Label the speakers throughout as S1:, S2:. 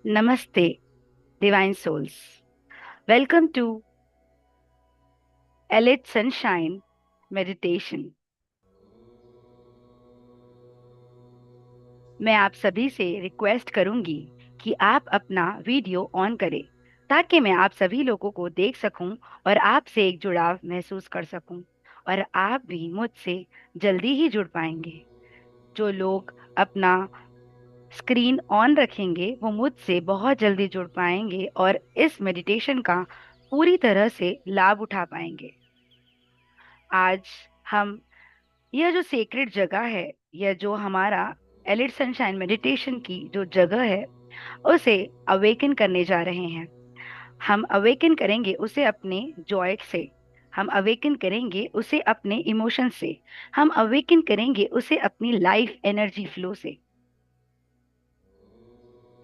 S1: Namaste, Divine Souls. Welcome to Elite Sunshine Meditation. मैं आप सभी से रिक्वेस्ट करूंगी कि आप अपना वीडियो ऑन करें ताकि मैं आप सभी लोगों को देख सकूं और आपसे एक जुड़ाव महसूस कर सकूं और आप भी मुझसे जल्दी ही जुड़ पाएंगे। जो लोग अपना स्क्रीन ऑन रखेंगे वो मुझसे बहुत जल्दी जुड़ पाएंगे और इस मेडिटेशन का पूरी तरह से लाभ उठा पाएंगे। आज हम यह जो सेक्रेड जगह है, यह जो हमारा एलिट सनशाइन मेडिटेशन की जो जगह है, उसे अवेकन करने जा रहे हैं। हम अवेकन करेंगे उसे अपने जॉय से, हम अवेकन करेंगे उसे अपने इमोशन से, हम अवेकन करेंगे उसे अपनी लाइफ एनर्जी फ्लो से।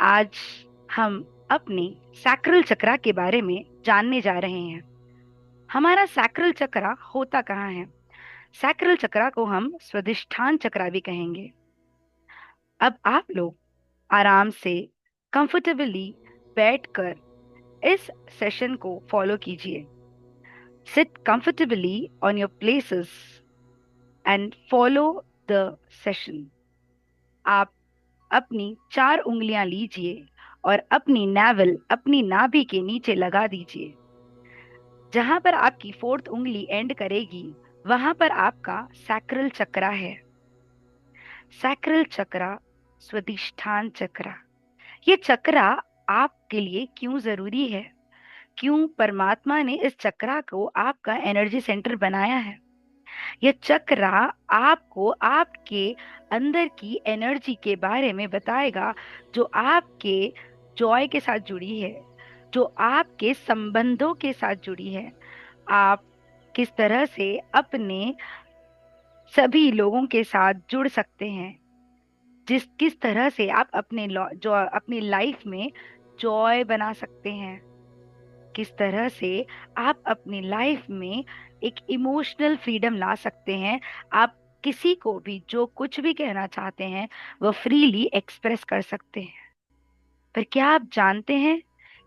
S1: आज हम अपने सैक्रल चक्रा के बारे में जानने जा रहे हैं। हमारा सैक्रल चक्रा होता कहाँ है? सैक्रल चक्रा को हम स्वादिष्ठान चक्रा भी कहेंगे। अब आप लोग आराम से कंफर्टेबली बैठकर इस सेशन को फॉलो कीजिए। Seat comfortably on your places and follow the session. आप अपनी चार उंगलियां लीजिए और अपनी नावल अपनी नाभि के नीचे लगा दीजिए। जहां पर आपकी फोर्थ उंगली एंड करेगी वहां पर आपका सैक्रल चक्रा है। सैक्रल चक्रा, स्वादिष्ठान चक्रा, ये चक्रा आपके लिए क्यों जरूरी है? क्यों परमात्मा ने इस चक्रा को आपका एनर्जी सेंटर बनाया है? यह चक्रा आपको आपके अंदर की एनर्जी के बारे में बताएगा, जो आपके जॉय के साथ जुड़ी है, जो आपके संबंधों के साथ जुड़ी है। आप किस तरह से अपने सभी लोगों के साथ जुड़ सकते हैं, जिस किस तरह से आप अपने जो अपनी लाइफ में जॉय बना सकते हैं, किस तरह से आप अपनी लाइफ में एक इमोशनल फ्रीडम ला सकते हैं। आप किसी को भी जो कुछ भी कहना चाहते हैं वो फ्रीली एक्सप्रेस कर सकते हैं। पर क्या आप जानते हैं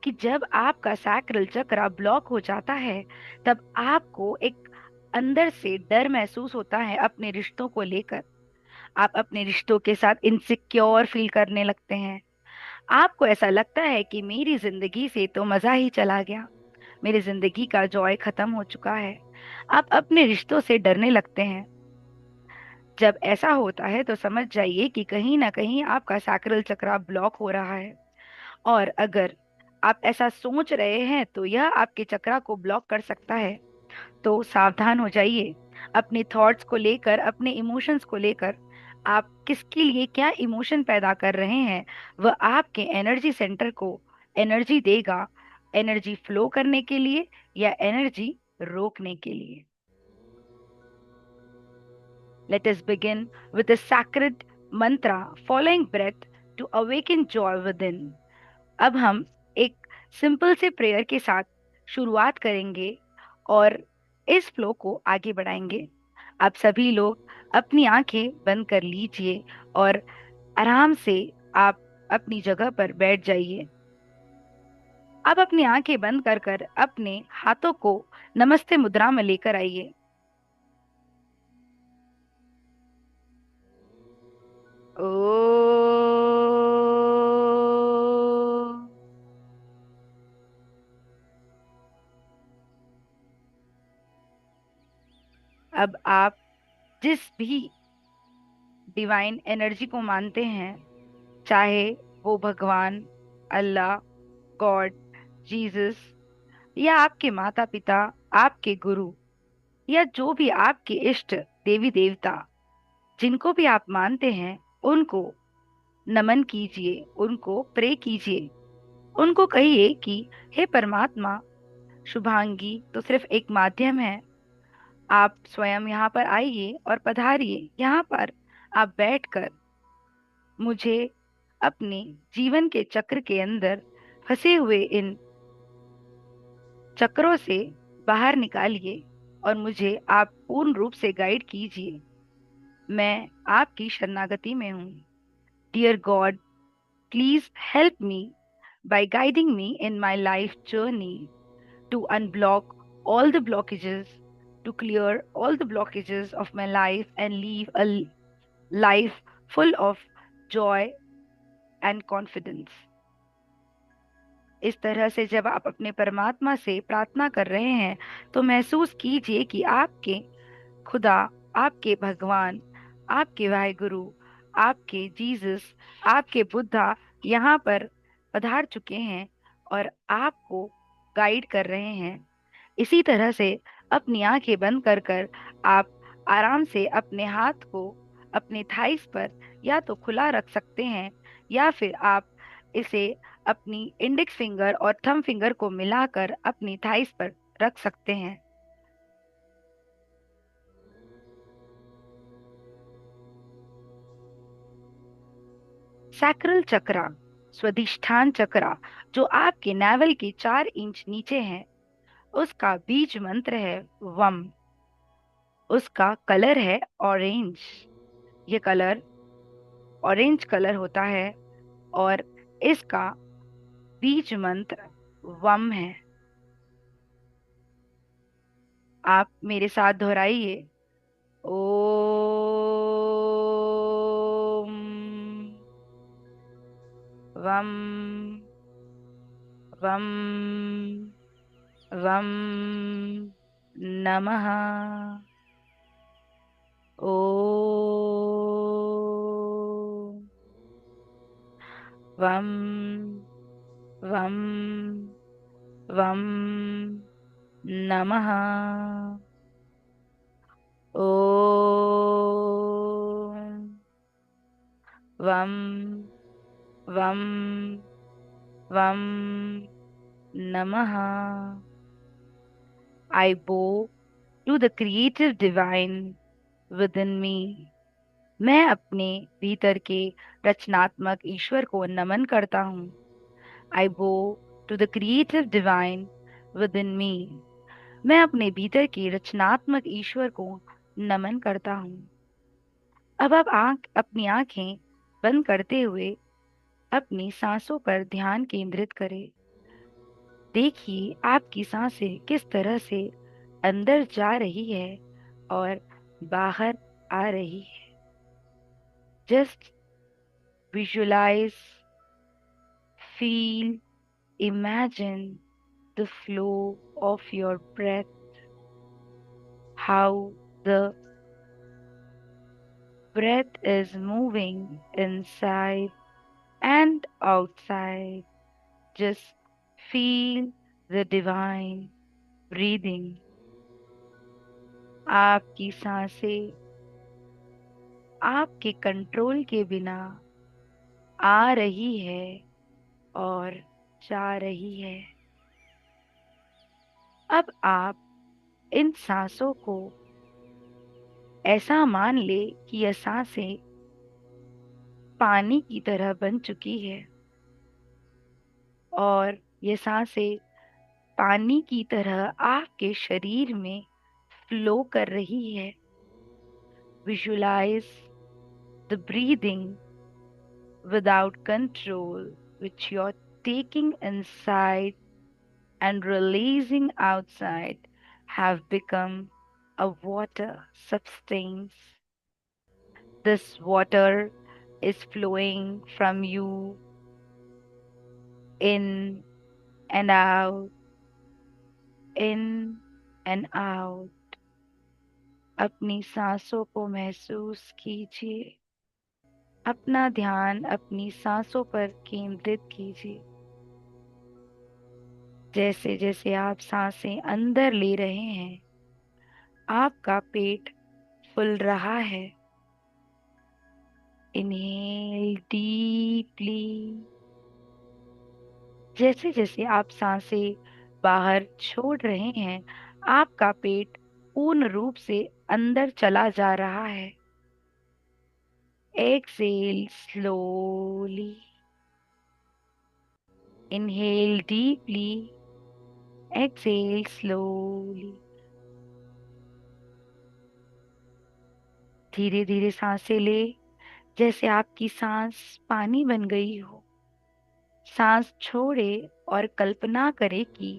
S1: कि जब आपका सैक्रल चक्रा ब्लॉक हो जाता है तब आपको एक अंदर से डर महसूस होता है अपने रिश्तों को लेकर। आप अपने रिश्तों के साथ इनसिक्योर फील करने लगते हैं। आपको ऐसा लगता है कि मेरी जिंदगी से तो मजा ही चला गया, मेरी जिंदगी का जॉय खत्म हो चुका है। आप अपने रिश्तों से डरने लगते हैं। जब ऐसा होता है तो समझ जाइए कि कहीं ना कहीं आपका सैक्रल चक्रा ब्लॉक हो रहा है। और अगर आप ऐसा सोच रहे हैं तो यह आपके चक्रा को ब्लॉक कर सकता है। तो सावधान हो जाइए अपने थॉट्स को लेकर, अपने इमोशंस को लेकर। आप किसके लिए क्या इमोशन पैदा कर रहे हैं वह आपके एनर्जी सेंटर को एनर्जी देगा, एनर्जी फ्लो करने के लिए या एनर्जी रोकने के लिए। Let us begin with a sacred mantra following breath to awaken joy within. अब हम एक सिंपल से प्रेयर के साथ शुरुआत करेंगे और इस फ्लो को आगे बढ़ाएंगे। आप सभी लोग अपनी आंखें बंद कर लीजिए और आराम से आप अपनी जगह पर बैठ जाइए। आप अपनी आंखें बंद कर कर अपने हाथों को नमस्ते मुद्रा में लेकर आइए। ओ, अब आप जिस भी डिवाइन एनर्जी को मानते हैं, चाहे वो भगवान, अल्लाह, गॉड, जीसस या आपके माता पिता, आपके गुरु या जो भी आपके इष्ट देवी देवता, जिनको भी आप मानते हैं, उनको नमन कीजिए, उनको प्रे कीजिए। उनको कहिए कि हे परमात्मा, शुभांगी तो सिर्फ एक माध्यम है। आप स्वयं यहाँ पर आइए और पधारिए। यहाँ पर आप बैठकर मुझे अपने जीवन के चक्र के अंदर फंसे हुए इन चक्रों से बाहर निकालिए और मुझे आप पूर्ण रूप से गाइड कीजिए। मैं आपकी शरणागति में हूँ। Dear God, please help me by guiding me in my life journey to unblock all the blockages, to clear all the blockages of my life and live a life full of joy and confidence. इस तरह से जब आप अपने परमात्मा से प्रार्थना कर रहे हैं तो महसूस कीजिए कि आपके खुदा, आपके भगवान, आपके वाहिगुरु, आपके जीसस, आपके बुद्धा यहाँ पर पधार चुके हैं और आपको गाइड कर रहे हैं। इसी तरह से अपनी आंखें बंद कर कर आप आराम से अपने हाथ को अपने थाइस पर या तो खुला रख सकते हैं या फिर आप इसे अपनी इंडेक्स फिंगर और थंब फिंगर को मिलाकर अपनी थाइस पर रख सकते हैं। सैक्रल चक्रा, स्वादिष्ठान चक्रा, जो आपके नावल के 4 इंच नीचे है, उसका बीज मंत्र है वम। उसका कलर है ऑरेंज। ये कलर ऑरेंज कलर होता है और इसका बीज मंत्र वम है। आप मेरे साथ दोहराइए, ओम वम वम वम नमः। ओम वम वम वम नमः। ओम वम वम वम नमः। I bow to the creative divine within me. मैं अपने भीतर के रचनात्मक ईश्वर को नमन करता हूँ। I bow to the creative divine within me. मैं अपने भीतर के रचनात्मक ईश्वर को नमन करता हूँ। अब आप अपनी आंखें बंद करते हुए अपनी सांसों पर ध्यान केंद्रित करें। देखिए आपकी सांसें किस तरह से अंदर जा रही है और बाहर आ रही है। Just visualize, feel, imagine the flow of your breath, how the breath is moving inside and outside. Just feel the divine breathing. आपकी सांसें आपके कंट्रोल के बिना आ रही है और जा रही है। अब आप इन सांसों को ऐसा मान ले कि यह सांसें पानी की तरह बन चुकी है और ये सांसें पानी की तरह आपके शरीर में फ्लो कर रही है। Visualize the breathing without control, which you're taking inside and releasing outside, have become a water substance. This water is flowing from you in and out, in and out. अपनी सांसों को महसूस कीजिए। अपना ध्यान अपनी सांसों पर केंद्रित कीजिए। जैसे जैसे आप सांसें अंदर ले रहे हैं, आपका पेट फूल रहा है। Inhale deeply. जैसे जैसे आप सांसें बाहर छोड़ रहे हैं, आपका पेट पूर्ण रूप से अंदर चला जा रहा है। Exhale slowly. Inhale deeply, exhale slowly. धीरे धीरे सांसें ले, जैसे आपकी सांस पानी बन गई हो। सांस छोड़े और कल्पना करे कि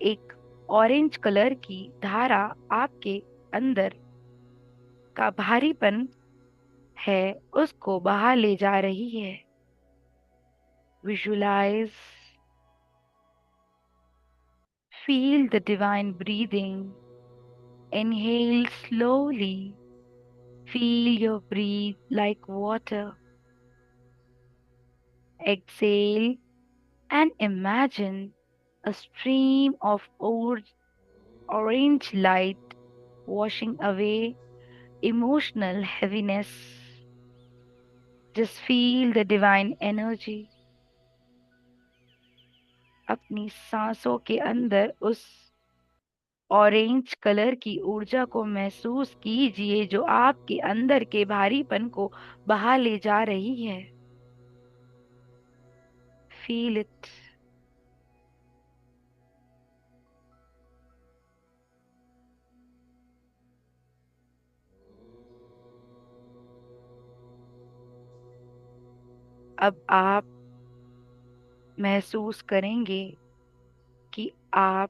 S1: एक ऑरेंज कलर की धारा आपके अंदर का भारीपन है उसको बहा ले जा रही है। Visualize, feel the divine breathing. Inhale slowly. Feel your breath like water. Exhale and imagine a stream of orange light washing away emotional heaviness. Just feel the divine energy. अपनी सांसों के अंदर उस ऑरेंज कलर की ऊर्जा को महसूस कीजिए जो आपके अंदर के भारीपन को बहा ले जा रही है। Feel it. अब आप महसूस करेंगे कि आप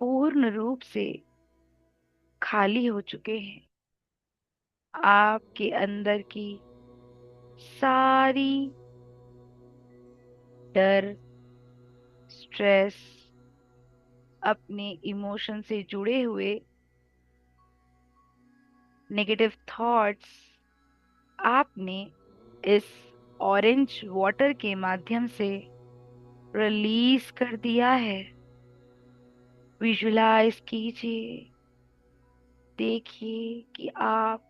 S1: पूर्ण रूप से खाली हो चुके हैं। आपके अंदर की सारी डर, स्ट्रेस, अपने इमोशन से जुड़े हुए नेगेटिव थॉट्स आपने इस ऑरेंज वाटर के माध्यम से रिलीज कर दिया है। विजुलाइज कीजिए, देखिए कि आप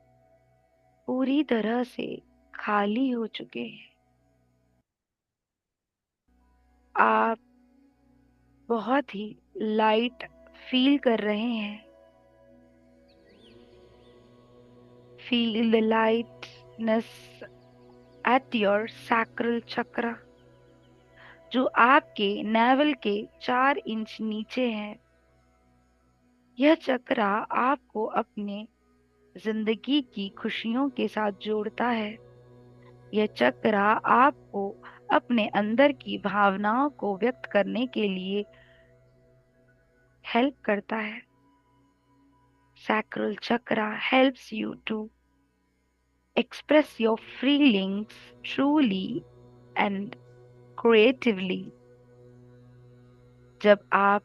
S1: पूरी तरह से खाली हो चुके हैं। आप बहुत ही लाइट फील कर रहे हैं। Feel the lightness at your sacral चक्र जो आपके नेवल के 4 इंच नीचे है। यह चक्र आपको अपने जिंदगी की खुशियों के साथ जोड़ता है। यह चक्र आपको अपने अंदर की भावनाओं को व्यक्त करने के लिए हेल्प करता है। Sacral chakra helps you to express your feelings truly and creatively. जब आप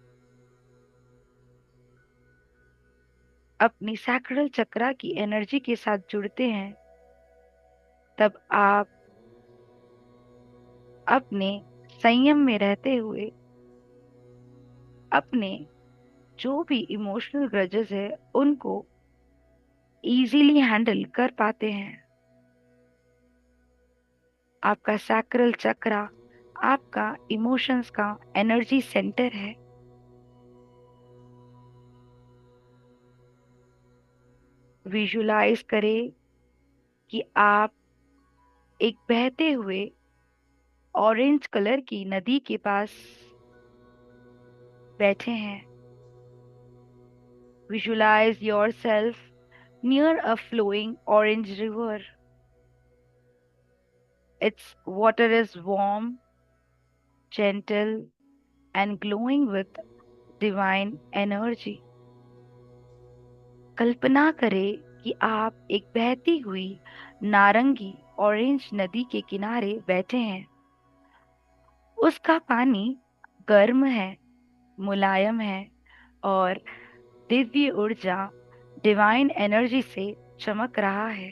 S1: अपनी सैक्रल चक्रा की एनर्जी के साथ जुड़ते हैं तब आप अपने संयम में रहते हुए अपने जो भी इमोशनल ग्रजेस है उनको इजीली हैंडल कर पाते हैं। आपका सैक्रल चक्रा आपका इमोशंस का एनर्जी सेंटर है। विजुलाइज करें कि आप एक बहते हुए ऑरेंज कलर की नदी के पास बैठे हैं। Visualize yourself near a flowing orange river. Its water is warm, gentle, and glowing with divine energy. कल्पना करें कि आप एक बहती हुई नारंगी ऑरेंज नदी के किनारे बैठे हैं। उसका पानी गर्म है, मुलायम है और दिव्य ऊर्जा डिवाइन एनर्जी से चमक रहा है।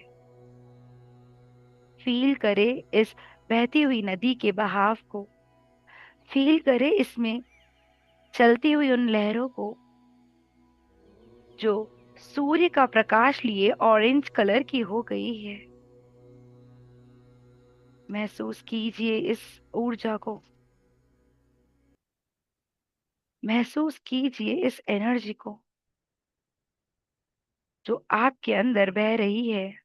S1: फील करें इस बहती हुई नदी के बहाव को। फील करें इसमें चलती हुई उन लहरों को जो सूर्य का प्रकाश लिए ऑरेंज कलर की हो गई है। महसूस कीजिए इस ऊर्जा को। महसूस कीजिए इस एनर्जी को जो आपके अंदर बह रही है।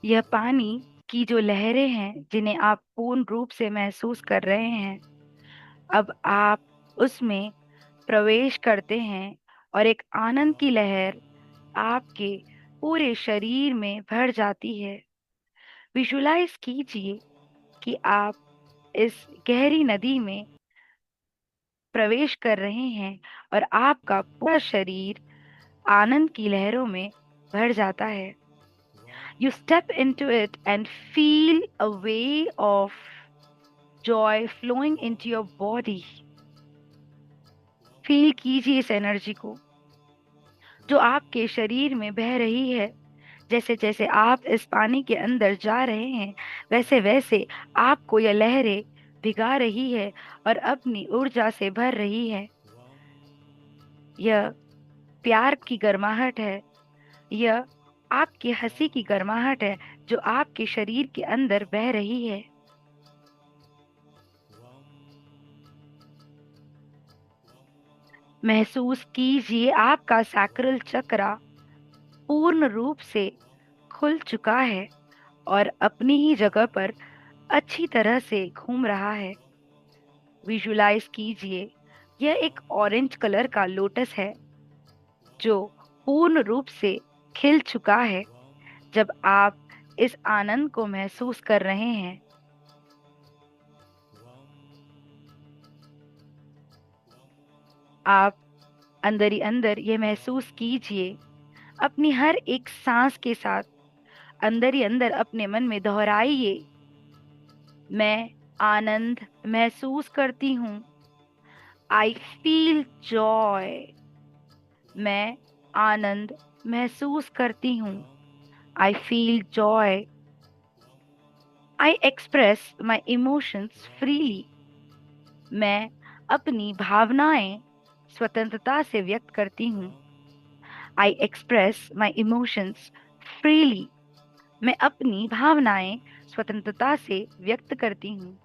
S1: यह पानी की जो लहरें हैं जिन्हें आप पूर्ण रूप से महसूस कर रहे हैं, अब आप उसमें प्रवेश करते हैं और एक आनंद की लहर आपके पूरे शरीर में भर जाती है। विजुलाइज कीजिए कि आप इस गहरी नदी में प्रवेश कर रहे हैं और आपका पूरा शरीर आनंद की लहरों में भर जाता है। You step into it and feel a wave of joy flowing into your body. Feel कीजिए इस एनर्जी को जो आपके शरीर में बह रही है। जैसे जैसे आप इस पानी के अंदर जा रहे हैं, वैसे वैसे आपको यह लहरें भिगा रही है और अपनी ऊर्जा से भर रही है। यह प्यार की गर्माहट है, यह आपकी हंसी की गर्माहट है जो आपके शरीर के अंदर बह रही है। महसूस कीजिए आपका सैक्रल चक्रा पूर्ण रूप से खुल चुका है और अपनी ही जगह पर अच्छी तरह से घूम रहा है। विजुलाइज कीजिए यह एक ऑरेंज कलर का लोटस है जो पूर्ण रूप से खिल चुका है। जब आप इस आनंद को महसूस कर रहे हैं, आप अंदर ही अंदर ये महसूस कीजिए। अपनी हर एक सांस के साथ अंदर ही अंदर अपने मन में दोहराइए, मैं आनंद महसूस करती हूँ। I feel joy. मैं आनंद महसूस करती हूँ। I feel joy. I express my emotions freely. मैं अपनी भावनाएं स्वतंत्रता से व्यक्त करती हूँ। I express my emotions freely. मैं अपनी भावनाएं स्वतंत्रता से व्यक्त करती हूँ।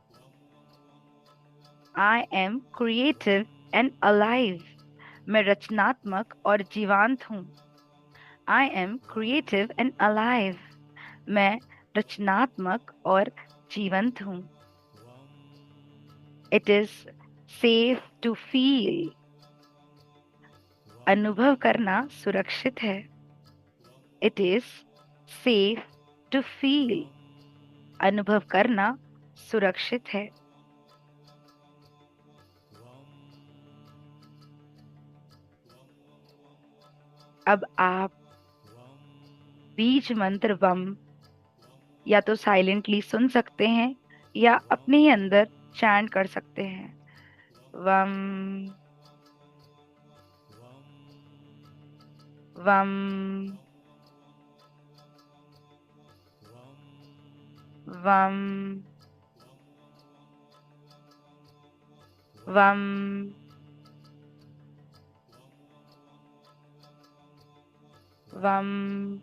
S1: I am creative and alive. मैं रचनात्मक और जीवंत हूँ। I am creative and alive. मैं रचनात्मक और जीवंत हूँ। It is safe to feel. अनुभव करना सुरक्षित है। It is safe to feel. अनुभव करना सुरक्षित है। अब आप बीज मंत्र बम या तो साइलेंटली सुन सकते हैं या अपने ही अंदर चैंट कर सकते हैं। वम वम वम वम वम।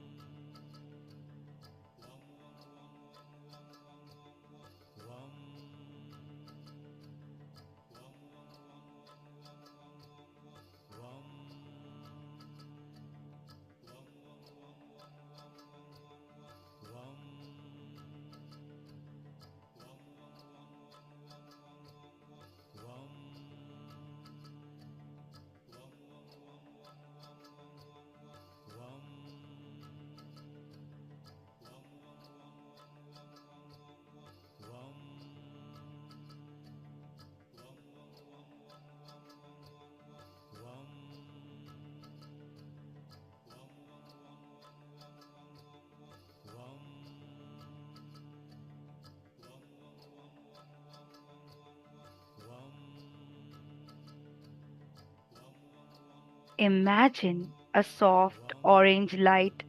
S1: Imagine a soft orange light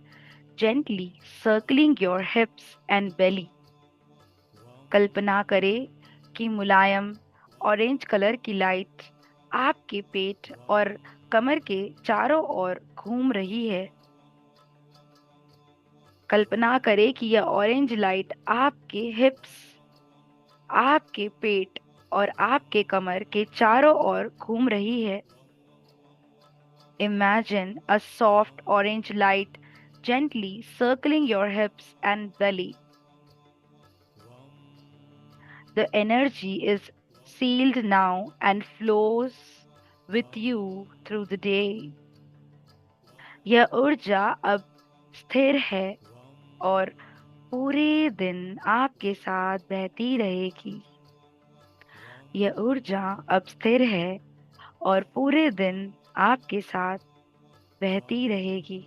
S1: gently circling your hips and belly. कल्पना करें कि मुलायम ऑरेंज कलर की लाइट आपके पेट और कमर के चारों ओर घूम रही है। कल्पना करें कि यह ऑरेंज लाइट आपके हिप्स, आपके पेट और आपके कमर के चारों ओर घूम रही है। Imagine a soft orange light gently circling your hips and belly. The energy is sealed now and flows with you through the day. यह ऊर्जा अब स्थिर है और पूरे दिन आपके साथ बहती रहेगी। यह ऊर्जा अब स्थिर है और पूरे दिन आपके साथ बहती रहेगी।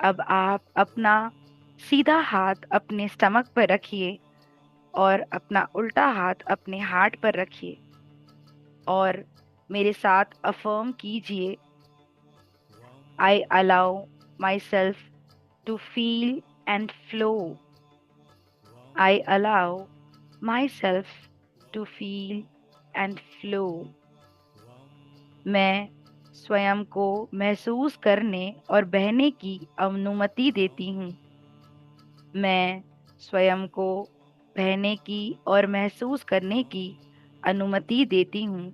S1: अब आप अपना सीधा हाथ अपने स्टमक पर रखिए और अपना उल्टा हाथ अपने हार्ट पर रखिए और मेरे साथ अफर्म कीजिए, I allow myself to feel and flow. I allow myself to feel and flow. मैं स्वयं को महसूस करने और बहने की अनुमति देती हूँ। मैं स्वयं को बहने की और महसूस करने की अनुमति देती हूँ।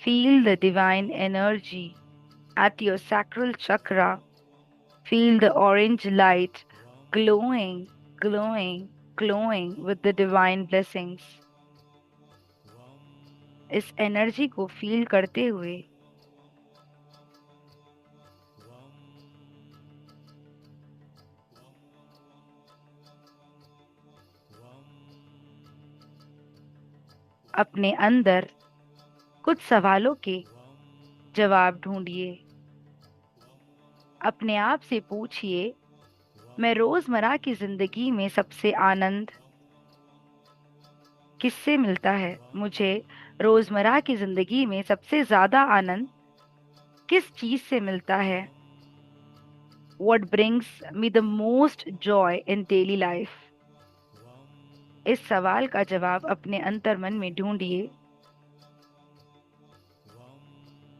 S1: Feel the divine energy at your sacral chakra. Feel the orange light glowing, glowing, glowing with the divine blessings. इस एनर्जी को फील करते हुए अपने अंदर कुछ सवालों के जवाब ढूंढिए। अपने आप से पूछिए, मैं रोजमर्रा की जिंदगी में सबसे आनंद किससे मिलता है? मुझे रोजमर्रा की जिंदगी में सबसे ज्यादा आनंद किस चीज से मिलता है? What brings me the most joy in daily life? इस सवाल का जवाब अपने अंतर्मन में ढूंढिए।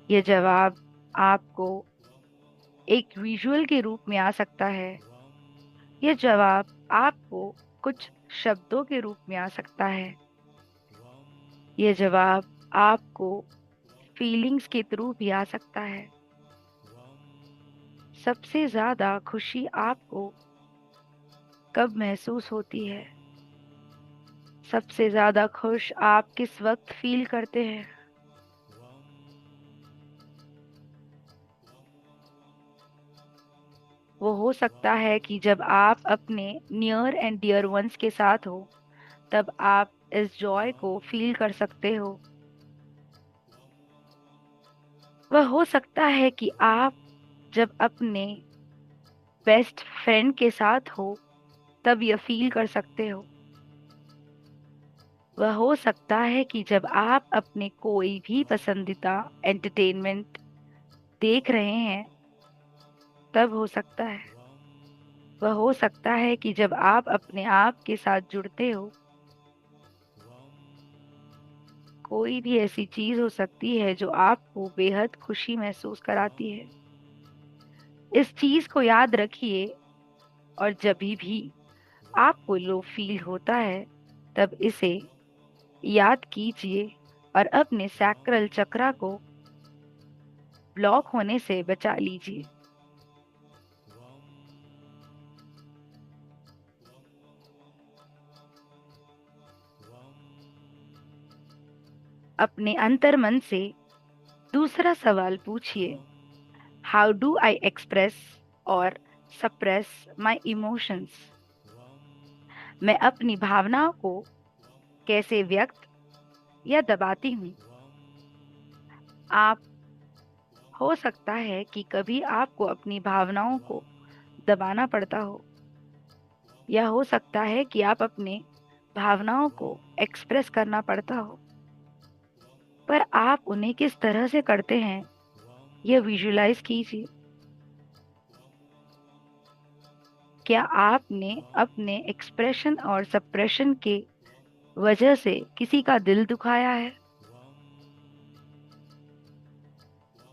S1: यह जवाब आपको एक विजुअल के रूप में आ सकता है। यह जवाब आपको कुछ शब्दों के रूप में आ सकता है। यह जवाब आपको फीलिंग्स के थ्रू भी आ सकता है। सबसे ज्यादा खुशी आपको कब महसूस होती है? सबसे ज्यादा खुश आप किस वक्त फील करते हैं? वो हो सकता है कि जब आप अपने नियर एंड डियर वंस के साथ हो, तब आप इस जॉय को फील कर सकते हो। वह हो सकता है कि आप जब अपने बेस्ट फ्रेंड के साथ हो, तब यह फील कर सकते हो। वह हो सकता है कि जब आप अपने कोई भी पसंदीदा एंटरटेनमेंट देख रहे हैं, तब हो सकता है। वह हो सकता है कि जब आप अपने आप के साथ जुड़ते हो। कोई भी ऐसी चीज हो सकती है जो आपको बेहद खुशी महसूस कराती है। इस चीज को याद रखिए और जब भी आपको लो फील होता है, तब इसे याद कीजिए और अपने सैक्रल चक्रा को ब्लॉक होने से बचा लीजिए। अपने अंतर्मन से दूसरा सवाल पूछिए, हाउ डू आई एक्सप्रेस और सप्रेस माई इमोशंस? मैं अपनी भावनाओं को कैसे व्यक्त या दबाती हूँ? आप हो सकता है कि कभी आपको अपनी भावनाओं को दबाना पड़ता हो, या हो सकता है कि आप अपने भावनाओं को एक्सप्रेस करना पड़ता हो, पर आप उन्हें किस तरह से करते हैं, यह विजुलाइज कीजिए। क्या आपने अपने एक्सप्रेशन और सप्रेशन के वजह से किसी का दिल दुखाया है?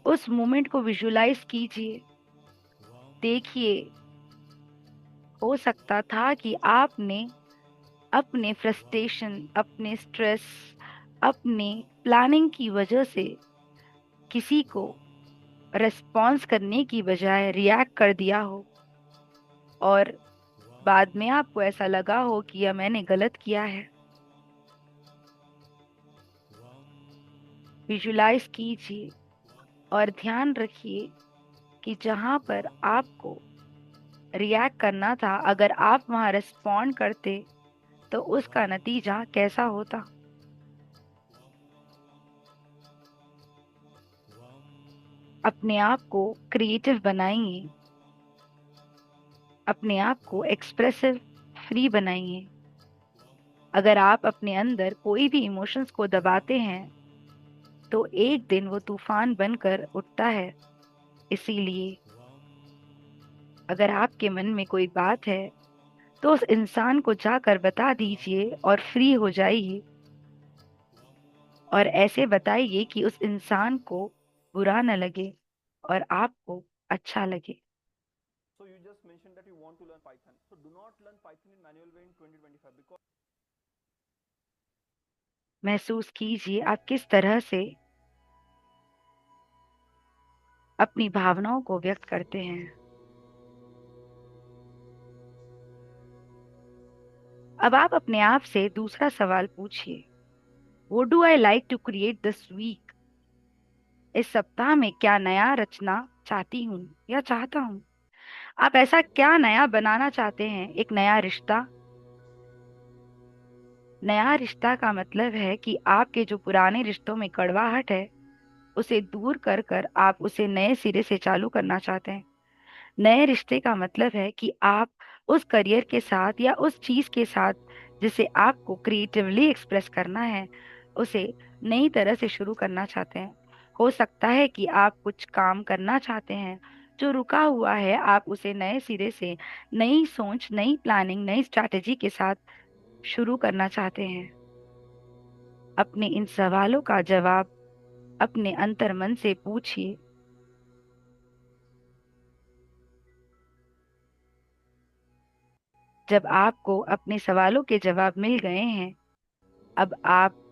S1: उस मोमेंट को विजुलाइज कीजिए। देखिए, हो सकता था कि आपने अपने फ्रस्ट्रेशन, अपने स्ट्रेस, अपने प्लानिंग की वजह से किसी को रेस्पॉन्स करने की बजाय रिएक्ट कर दिया हो, और बाद में आपको ऐसा लगा हो कि यह मैंने गलत किया है। विजुलाइज कीजिए और ध्यान रखिए कि जहां पर आपको रिएक्ट करना था, अगर आप वहां रिस्पॉन्ड करते तो उसका नतीजा कैसा होता। अपने आप को क्रिएटिव बनाइए, अपने आप को एक्सप्रेसिव, फ्री बनाइए। अगर आप अपने अंदर कोई भी इमोशंस को दबाते हैं तो एक दिन वो तूफान बनकर उठता है। इसीलिए अगर आपके मन में कोई बात है तो उस इंसान को जाकर बता दीजिए और फ्री हो जाइए। और ऐसे बताइए कि उस इंसान को बुरा न लगे और आपको अच्छा लगे।
S2: So you just mentioned that you want to learn Python. So do not learn Python in manual way in 2025 because
S1: महसूस कीजिए आप किस तरह से अपनी भावनाओं को व्यक्त करते हैं। अब आप अपने आप से दूसरा सवाल पूछिए, What do I like to create this week? इस सप्ताह में क्या नया रचना चाहती हूँ या चाहता हूँ। आप ऐसा क्या नया बनाना चाहते हैं। एक नया रिश्ता। नया रिश्ता का मतलब है कि आपके जो पुराने रिश्तों में कड़वाहट है उसे दूर कर कर आप उसे नए सिरे से चालू करना चाहते हैं। नए रिश्ते का मतलब है कि आप उस करियर के साथ या उस चीज के साथ जिसे आपको क्रिएटिवली एक्सप्रेस करना है उसे नई तरह से शुरू करना चाहते हैं। हो सकता है कि आप कुछ काम करना चाहते हैं जो रुका हुआ है, आप उसे नए सिरे से, नई सोच, नई प्लानिंग, नई स्ट्रैटेजी के साथ शुरू करना चाहते हैं। अपने इन सवालों का जवाब अपने अंतर्मन से पूछिए। जब आपको अपने सवालों के जवाब मिल गए हैं, अब आप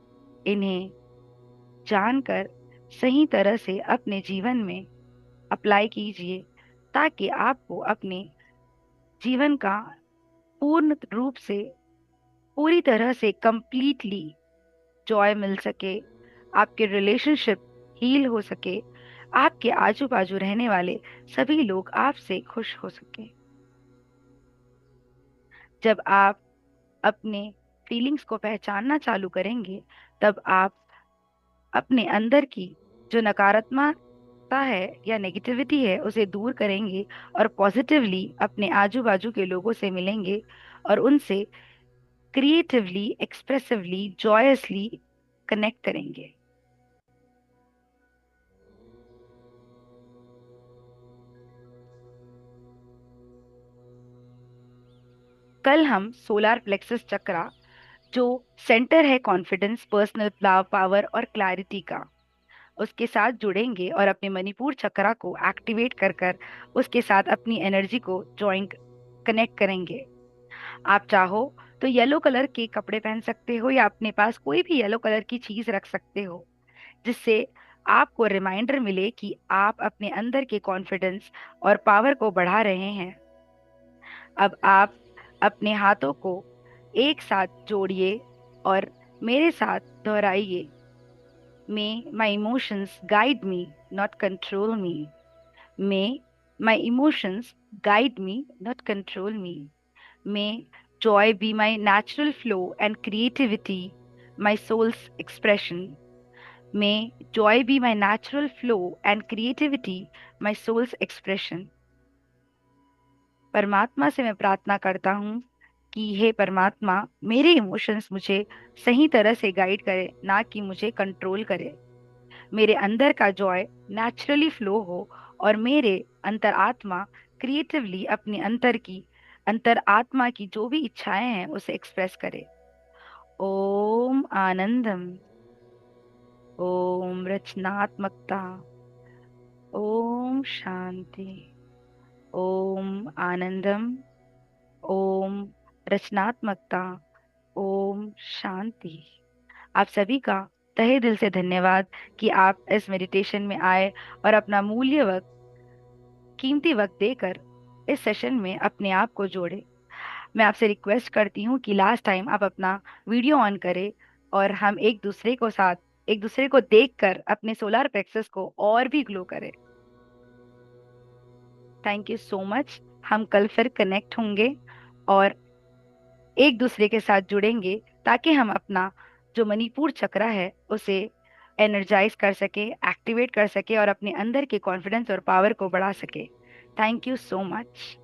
S1: इन्हें जानकर सही तरह से अपने जीवन में अप्लाई कीजिए ताकि आपको अपने जीवन का पूर्ण रूप से, पूरी तरह से कंप्लीटली जॉय मिल सके, आपके रिलेशनशिप हील हो सके, आपके आजू बाजू रहने वाले सभी लोग आपसे खुश हो सके। जब आप अपने फीलिंग्स को पहचानना चालू करेंगे तब आप अपने अंदर की जो नकारात्मकता है या नेगेटिविटी है उसे दूर करेंगे और पॉजिटिवली अपने आजू बाजू के लोगों से मिलेंगे और उनसे क्रिएटिवली, एक्सप्रेसिवली, जॉयसली कनेक्ट करेंगे। कल हम सोलार प्लेक्सस चक्रा, जो सेंटर है कॉन्फिडेंस, पर्सनल पावर और क्लैरिटी का, उसके साथ जुड़ेंगे और अपने मणिपुर चक्रा को एक्टिवेट कर कर उसके साथ अपनी एनर्जी को ज्वाइन, कनेक्ट करेंगे। आप चाहो तो येलो कलर के कपड़े पहन सकते हो या अपने पास कोई भी येलो कलर की चीज रख सकते हो जिससे आपको रिमाइंडर मिले कि आप अपने अंदर के कॉन्फिडेंस और पावर को बढ़ा रहे हैं। अब आप अपने हाथों को एक साथ जोड़िए और मेरे साथ दोहराइए। May my emotions guide me, not control me. May my emotions guide me, not control me. May joy be my natural flow and creativity, my soul's expression. May joy be my natural flow and creativity, my soul's expression. परमात्मा से मैं प्रार्थना करता हूँ कि हे परमात्मा, मेरे emotions मुझे सही तरह से गाइड करे, ना कि मुझे कंट्रोल करे। मेरे अंदर का जॉय नेचुरली फ्लो हो और मेरे अंतरात्मा क्रिएटिवली अपने अंतरात्मा की जो भी इच्छाएं हैं उसे एक्सप्रेस करे। ओम आनंदम। ओम रचनात्मकता। ओम शांति। ओम आनंदम। ओम रचनात्मकता। ओम शांति। आप सभी का तहे दिल से धन्यवाद कि आप इस मेडिटेशन में आए और अपना मूल्य वक्त, कीमती वक्त देकर इस सेशन में अपने आप को जोड़े। मैं आपसे रिक्वेस्ट करती हूँ कि लास्ट टाइम आप अपना वीडियो ऑन करें और हम एक दूसरे को देखकर अपने सोलर प्लेक्सस को और भी ग्लो करें। Thank you so much. हम कल फिर कनेक्ट होंगे और एक दूसरे के साथ जुड़ेंगे ताकि हम अपना जो मणिपुर चक्रा है उसे एनर्जाइज कर सके, एक्टिवेट कर सके और अपने अंदर के कॉन्फिडेंस और पावर को बढ़ा सके। Thank you so much.